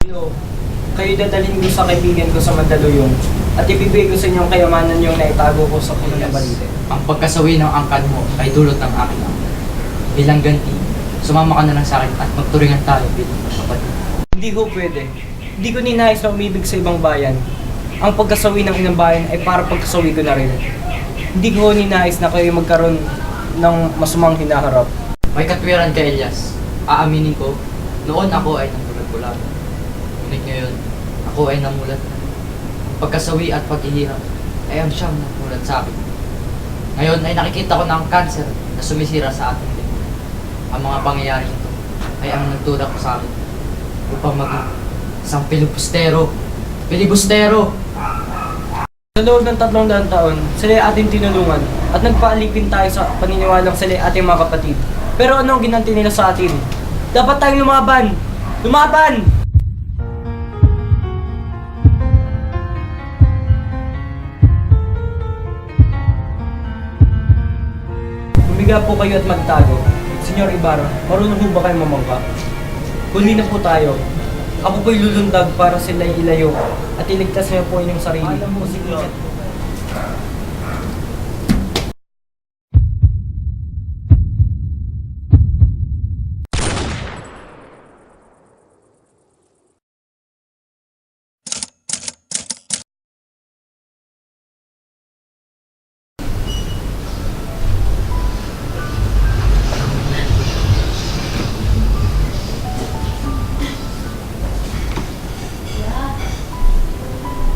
Hello, kayo dadalhin ko sa kaibigan ko sa Mandaluyong at ibibigay ko sa inyong kayamanan yung naitago ko sa puno ng balite. Ang pagkasawi ng angkan mo ay dulot ng aking ama. Bilang ganti, sumama ka na lang sa akin at magturingan tayo bilang kapatid. Hindi ko pwede. Hindi ko ninais na umibig sa ibang bayan. Ang pagkasawi ng inang bayan ay para pagkasawi ko na rin. Hindi ko ninais na kayo magkaroon ng masumang hinaharap. May katwiran ka, Elias. Aaminin ko, noon ako ay namulat-bulat. Ngunit ngayon, ako ay namulat na. Ang pagkasawi at paghihirap ay ang siyang namulat sa akin. Ngayon ay nakikita ko ng kanser na sumisira sa ating lipunan. Ang mga pangyayari ito ay ang nagtulak ko sa akin upang maging isang pilibustero. Pilibustero! Sa loob ng 300 taon, sila ay ating tinulungan at nagpaalipin tayo sa paniniwalang sila ay ating mga kapatid. Pero ano ang ginanti nila sa atin? Dapat tayong lumaban! Lumaban! Humiga po kayo at magtago. Senyor Ibarra, marunong po ba kayo mamangka? Huli na po tayo. Ako po'y lulundag para sila ilayo at iligtas niyo po inyong sarili. Alam mo, senyor.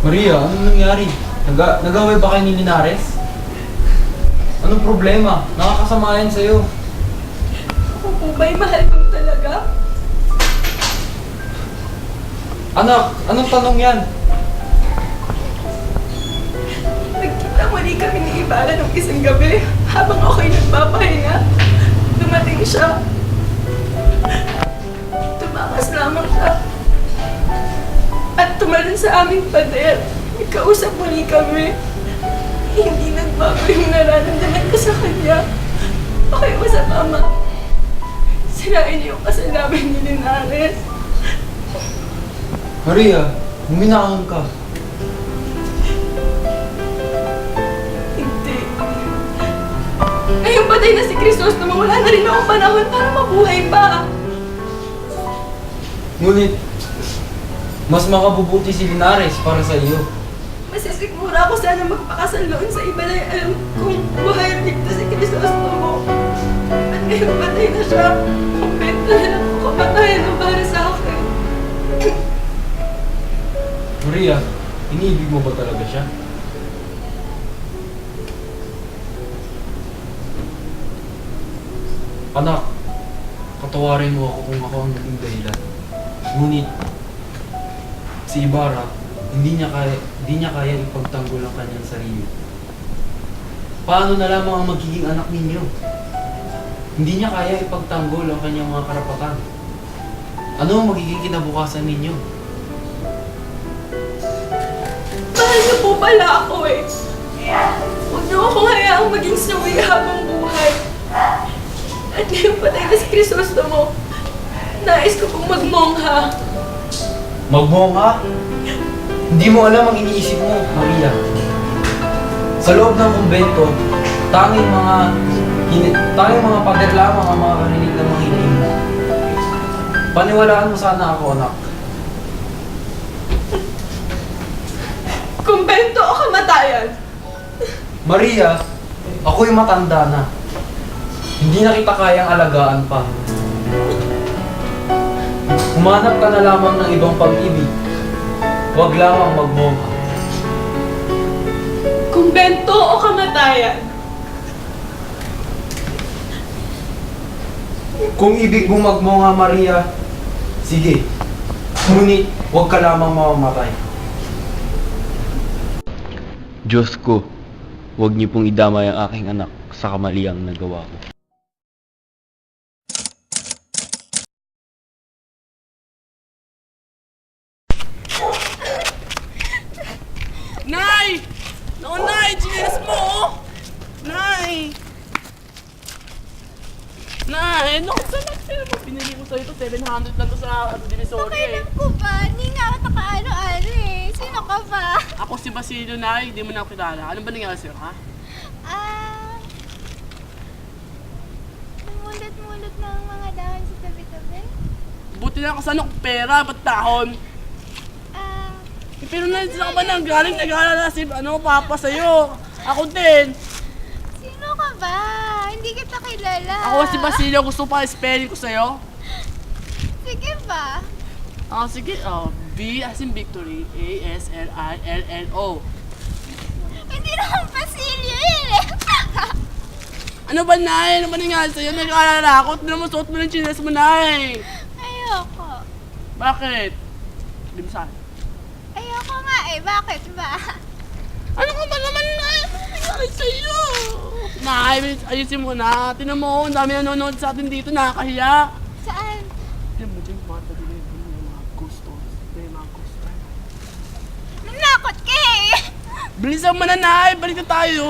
Maria, anong nangyari? Nag-away ba kayo ni Linares? Anong problema? Nakakasama yan sa'yo. Ako po ba'y mahal kong talaga? Anak, anong tanong yan? Nagkita muli kami ni Ibarra nung isang gabi habang ako'y nagpapahinga. Dumating siya. Tumakas lamang siya. At tumalon sa aming pader. Nagkausap muli kami. Hindi nagbago yung nararamdaman ko sa kanya. Pakiusap, Ama. Sirain niyo yung kasal namin ni Linares. Maria, huminahon ka. Hindi. Ngayon patay na si Crisostomo, wala na rin akong panahon para mabuhay pa. Ngunit, mas makabubuti si Linares para sa iyo. Masisigmura ako sana magpakasal noon sa iba na alam kong buhay at ligtas si Crisostomo. At ngayon patay na siya. Kumpento na lang ako kapatayan ang para sa akin. Maria, iniibig mo ba talaga siya? Anak, patawarin mo ako kung ako ang naging dahilan. Ngunit, si Ibarra, hindi niya kaya ipagtanggol ang kanyang sarili. Paano na lamang ang magiging anak ninyo? Hindi niya kaya ipagtanggol ang kanyang mga karapatan. Ano ang magiging kinabukasan ninyo? Mahal niyo po pala ako eh. Huwag niyo akong hayaang maging sawi habang buhay. At ngayon patay na si Crisostomo. Nais ko pong magmongha. Magmongha? Hindi mo alam ang iniisip mo, Maria. Sa loob ng kumbento, tanging mga pader lamang ang makakarinig ng mga hiling mo. Paniwalaan mo sana ako, anak. Kumbento o kamatayan? Maria, ako'y matanda na. Hindi na kita kayang alagaan pa. Humanap ka na lamang ng ibang pag-ibig. Huwag lamang magmongha. Kumbento o kamatayan? Kung ibig mo magmongha, Maria, sige. Ngunit, huwag ka lamang mamamatay. Diyos ko, huwag niyo pong idamay ang aking anak sa kamaliang nagawa ko. Nay! Naku, Nay! Chinelas mo, oh! Nay! Nay, no, salamat sa'yo. Pinili ko sa'yo ito, 700 lang to sa Divisoria eh. Pakailan ko ba? Hindi nga ako nakaano-ano eh. Sino ka ba? Ako si Basilio, Nay, hindi mo na ako kilala. Ano ba nangyari sa'yo, ha? Mulot-mulot ng mga dahon sa tabi-tabi. Buti na kasano ko pera, ba't tahon? Pero na sila ka ba nang galing nag-aalala si Papa sa'yo? Ako din. Sino ka ba? Hindi kita kilala. Ako si Basilio, gusto pa spelling ko sa'yo? Sige ba? Sige, B as in Victory, A-S-L-I-L-L-O. Hindi naman Basilio yun eh. Ano ba, Nay? Ano ba nangyari sa'yo? Nag-aalala ako. Tignan mo, suot mo ng chinelas mo, Nay. Ayoko. Bakit? Limsan. Ayoko nga eh. Bakit ba? Ano ka ba naman, Nay? Ano nangyari sa'yo? Nay, ayusin mo na. Tignan mo, ang dami nanonood sa atin dito. Nakakahiya. Saan? Tignan mo dyan, mga tabi-tabi yung mga ghost stories. May mga ghost stories. Nanakot ka eh. Bilisan mo na, Nay! Balik na tayo!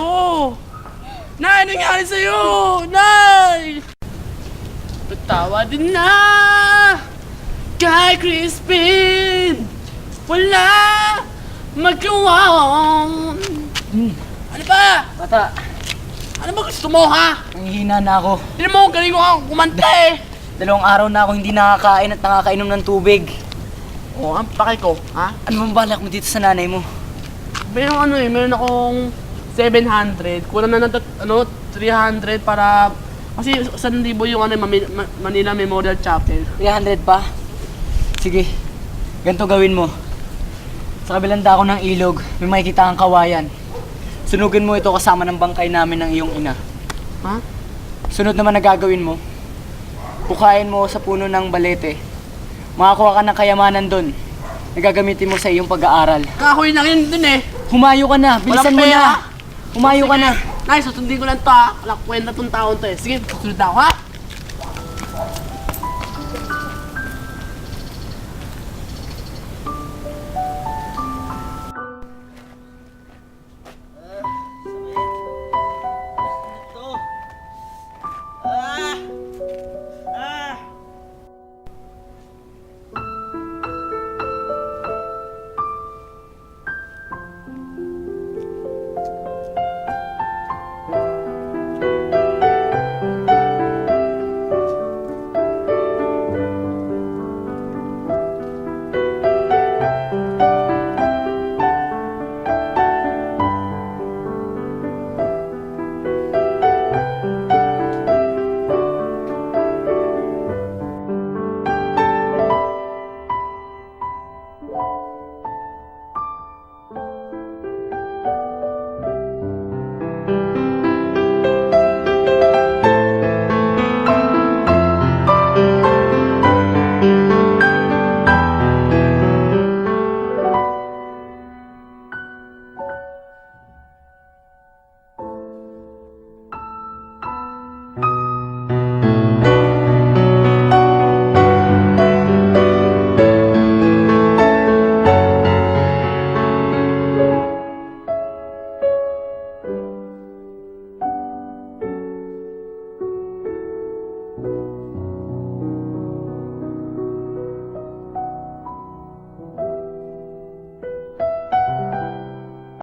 Nay, ano nangyari sa'yo? Nay! Tatawa din na! Kay Crispin! Wala! Magawa! Ano ba? Bata, Ano ba gusto mo, ha? nanghihina na ako. Hindi mo, galing ko ako kumanta eh! 2 araw na ako hindi nakakain at nakakainom ng tubig. Oo, ang pakay ko, ha? Ano bang balak mo dito sa nanay mo? Meron meron akong 700. Kulang na ng 300 para... Kasi 1,000 yung Manila Memorial Chapel. 300 pa? Sige, ganito gawin mo. Sa kabilang dako ng ilog, may makikita kang kawayan. Sunugin mo ito kasama ng bangkay namin ng iyong ina. Ha? Sunod naman na gagawin mo, kukain mo sa puno ng balete. Makakuha ka ng kayamanan doon na gagamitin mo sa iyong pag-aaral. Kahoy lang yun dun eh. Humayo ka na, bilisan Walang mo pera. na. Humayo ka na. Nay, susundin ko lang to ha. Walang kwenta tong taon to eh. Sige, susunod na ako ha.